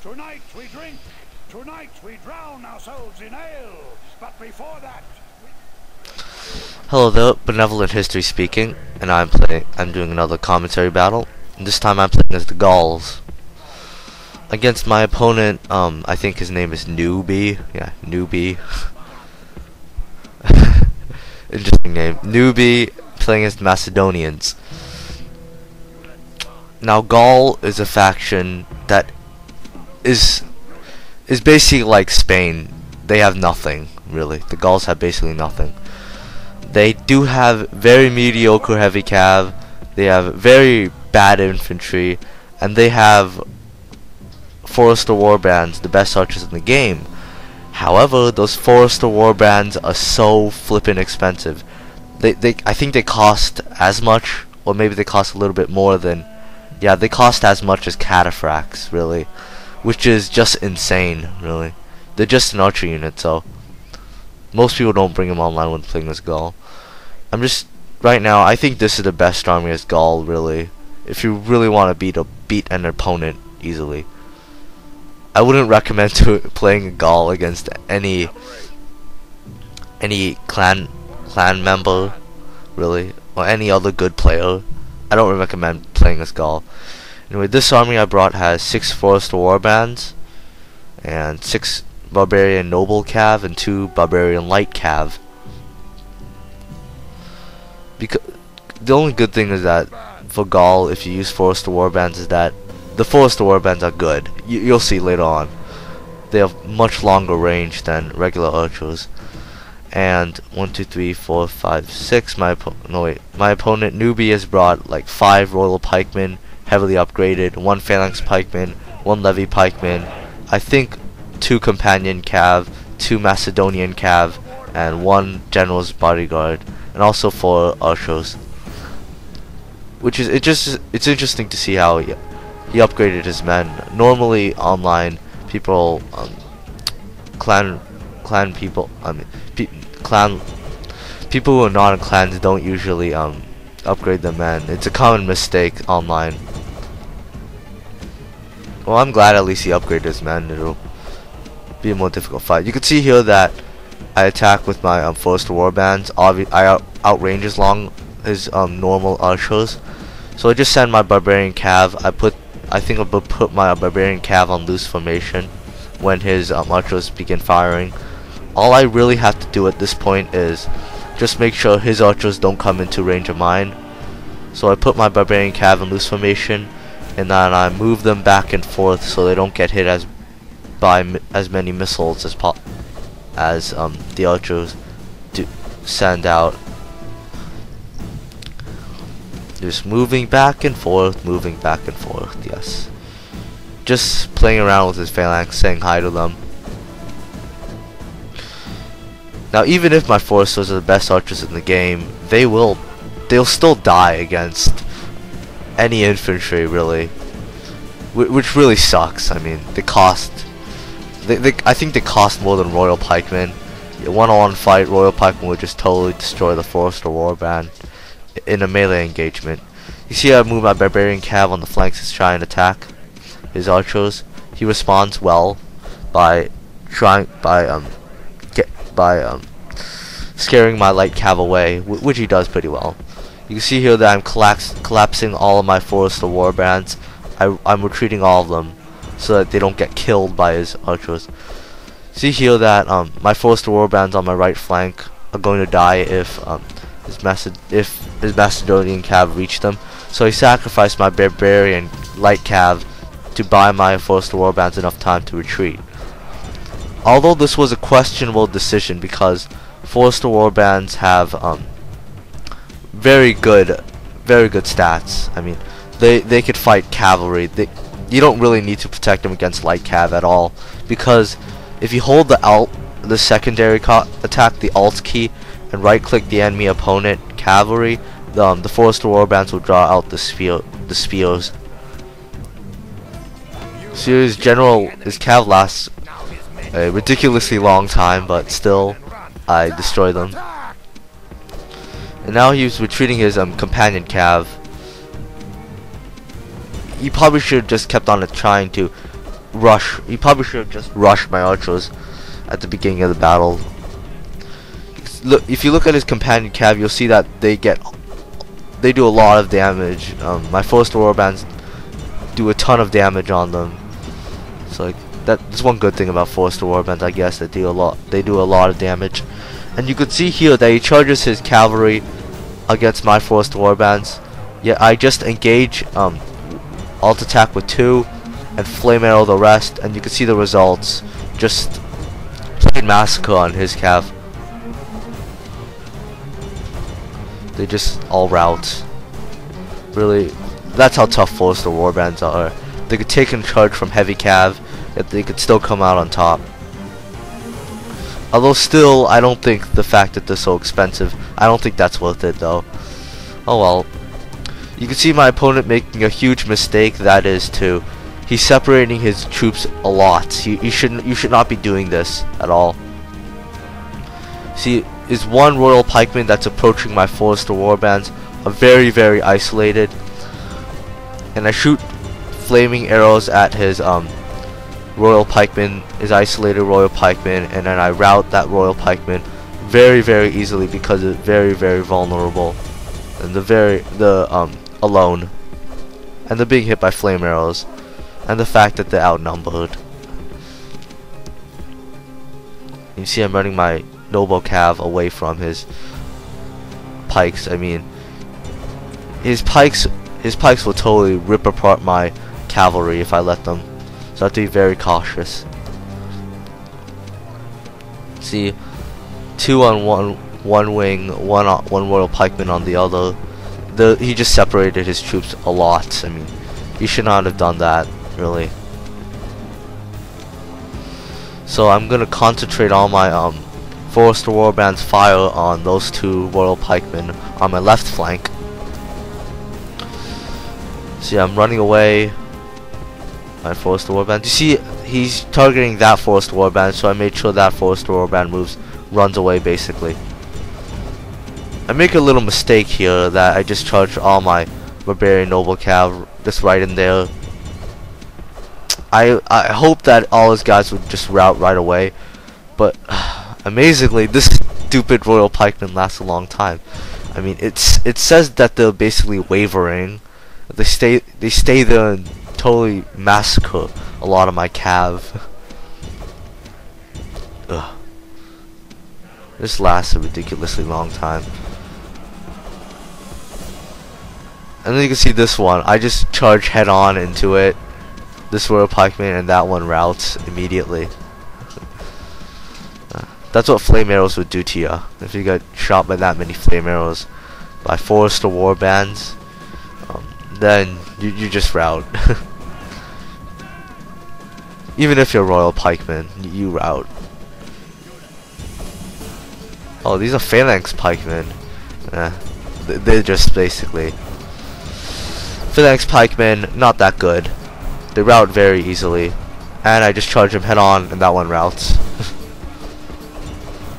Tonight we drink, tonight we drown ourselves in ale, but before that... Hello there, Benevolent History speaking, and I'm doing another commentary battle. And this time I'm playing as the Gauls. Against my opponent, I think his name is Noobby. Yeah, Noobby. Interesting name. Noobby, playing as the Macedonians. Now, Gaul is a faction that is basically like Spain. They have nothing, really. The Gauls have basically nothing. They do have very mediocre heavy cav, they have very bad infantry, and they have Forester warbands, the best archers in the game. However, those Forester warbands are so flippin' expensive. I think they cost as much, or maybe they cost a little bit more than, yeah, they cost as much as cataphracts, really, which is just insane, really. They're just an archer unit, so most people don't bring them online when playing as Gaul. Right now, I think this is the best army as Gaul, really. If you really want to beat an opponent easily. I wouldn't recommend playing a Gaul against any clan member, really, or any other good player. I don't recommend playing as Gaul. Anyway, this army I brought has 6 Forester warbands, and 6 barbarian noble cav, and 2 barbarian light cav. Because the only good thing is that for Gaul, if you use Forester warbands, is that the Forester warbands are good. You'll see later on. They have much longer range than regular archers. And 1, 2, 3, 4, 5, 6. My opponent Noobby has brought like 5 royal pikemen, heavily upgraded, 1 phalanx pikeman, 1 levy pikeman, I think 2 companion cav, 2 Macedonian cav, and 1 general's bodyguard, and also 4 archers. Which is it's interesting to see how he upgraded his men. Normally online, people, clan people, people who are not in clans don't usually upgrade their men. It's a common mistake online. Well, I'm glad at least he upgraded his men. It'll be a more difficult fight. You can see here that I attack with my Forester warbands. I outrange his normal archers. So I just send my barbarian cav. I think I'll put my barbarian cav on loose formation when his archers begin firing. All I really have to do at this point is just make sure his archers don't come into range of mine. So I put my barbarian cav in loose formation, and then I move them back and forth so they don't get hit by as many missiles as the archers do send out. Just moving back and forth, yes. Just playing around with his phalanx, saying hi to them. Now, even if my foresters are the best archers in the game, they'll still die against any infantry, really, which really sucks. I mean, I think they cost more than royal pikemen. A one-on-one fight, royal pikemen would just totally destroy the Forester warband in a melee engagement. You see, I move my barbarian cav on the flanks to try and attack his archers. He responds well by scaring my light cav away, which he does pretty well. You can see here that I'm collapsing all of my Forester warbands. I'm retreating all of them so that they don't get killed by his archers. See here that my Forester warbands on my right flank are going to die if his Macedonian cav reach them. So he sacrificed my barbarian light cav to buy my Forester warbands enough time to retreat. Although this was a questionable decision because Forester warbands have very good stats. I mean, they could fight cavalry. You don't really need to protect them against light cav at all, because if you hold the secondary attack, the alt key, and right click the enemy opponent cavalry, the Forester warbands will draw out the spears. So his cav lasts a ridiculously long time, but still I destroy them. And now he's retreating his companion cav. He probably should have just kept on trying to rush. He probably should have just rushed my archers at the beginning of the battle. Look, if you look at his companion cav, you'll see that they do a lot of damage. My forced warbands do a ton of damage on them. So like that's one good thing about forced warbands, I guess. They do a lot of damage. And you can see here that he charges his cavalry against my forced warbands. Yet I just engage alt attack with 2 and flame arrow the rest, and you can see the results. Just plain massacre on his cav. They just all rout. Really, that's how tough forced warbands are. They could take in charge from heavy cav, yet they could still come out on top. Although still, I don't think the fact that they're so expensive, I don't think that's worth it though. Oh well. You can see my opponent making a huge mistake. That is he's separating his troops a lot. You should not be doing this at all. See, is one royal pikeman that's approaching my forced warbands, are very isolated, and I shoot flaming arrows at his royal pikeman, his isolated royal pikeman, and then I rout that royal pikeman very easily because it's very vulnerable, and alone, and they're being hit by flame arrows, and the fact that they're outnumbered. You see I'm running my noble cav away from his pikes. I mean, his pikes will totally rip apart my cavalry if I let them, so I have to be very cautious. See, 2 on one wing, one royal pikeman on the other. He just separated his troops a lot. I mean, he should not have done that, really. So I'm gonna concentrate all my forced warbands fire on those 2 royal pikemen on my left flank. See, I'm running away. My forced warband. You see, he's targeting that forced warband, so I made sure that forced warband runs away basically. I make a little mistake here that I just charged all my barbarian noble cav just right in there. I hope that all his guys would just rout right away, but amazingly, this stupid royal pikeman lasts a long time. I mean, it says that they're basically wavering. They stay there and totally massacre a lot of my cav. Ugh. This lasts a ridiculously long time. And then you can see this one. I just charge head on into it. This royal pikeman, and that one routs immediately. That's what flame arrows would do to you if you got shot by that many flame arrows by forced warbands. Then you just rout. Even if you're royal pikeman, you rout. Oh, these are phalanx pikemen. They're just basically phalanx pikemen, not that good. They rout very easily, and I just charge him head on, and that one routs.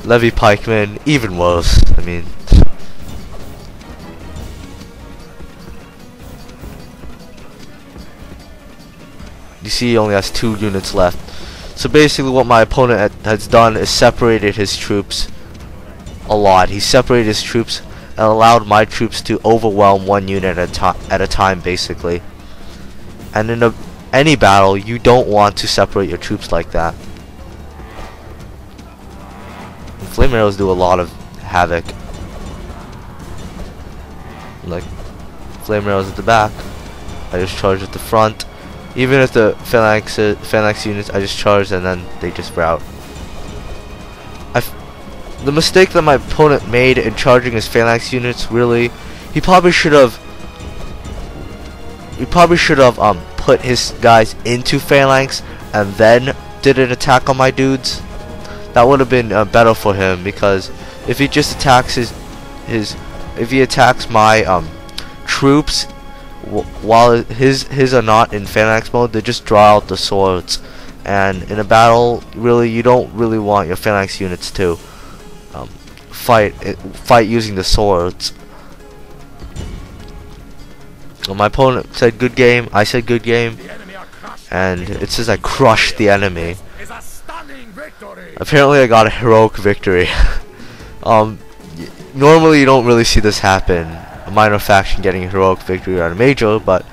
Levy pikemen, even worse. I mean, you see he only has 2 units left. So basically what my opponent has done is separated his troops a lot. He separated his troops and allowed my troops to overwhelm 1 unit at a time basically. And in any battle, you don't want to separate your troops like that. And flame arrows do a lot of havoc. Like flame arrows at the back, I just charge at the front. Even if the phalanx units, I just charge and then they just rout. The mistake that my opponent made in charging his phalanx units, really, he probably should have put his guys into phalanx and then did an attack on my dudes. That would have been better for him, because if he just attacks if he attacks my troops while his are not in phalanx mode, they just draw out the swords, and in a battle, really, you don't really want your phalanx units to fight using the swords. Well, my opponent said good game, I said good game, and it says I crushed the enemy. Is a stunning victory. Apparently I got a heroic victory. Normally you don't really see this happen, a minor faction getting a heroic victory on a major, but